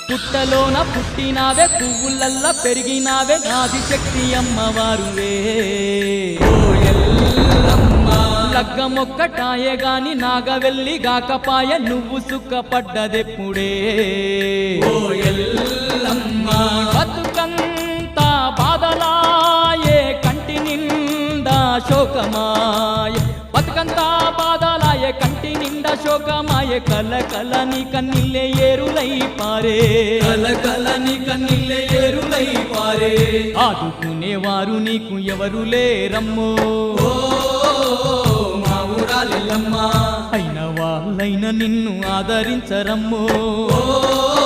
పుట్టలోన పుట్టినావే పువ్వులల్లా పెరిగినావే ఆదిశక్తి అమ్మవారువే ఓ ఎల్లమ్మ లగ్గమొక్కటాయే గాని నాగవెల్లి గాకపాయ నువ్వు సుఖపడ్డదెప్పుడే ఓ ఎల్లమ్మ బతుకంతా బాధలాయే కంటి నిండా శోకమాయ బతుకంతా బాధలాయే కంటి నిండా శోకమాయే కల కల నీ కన్నీళ్ళే ఏరులై పారే కలకలని కన్నీళ్ళే ఏరులై పారే ఆదుకునేవారు నీకు ఎవరు లేరమ్మో ఓ మా ఊరాలెల్లమ్మ అయిన వాళ్ళైన నిన్ను ఆదరించరమ్మో ఓ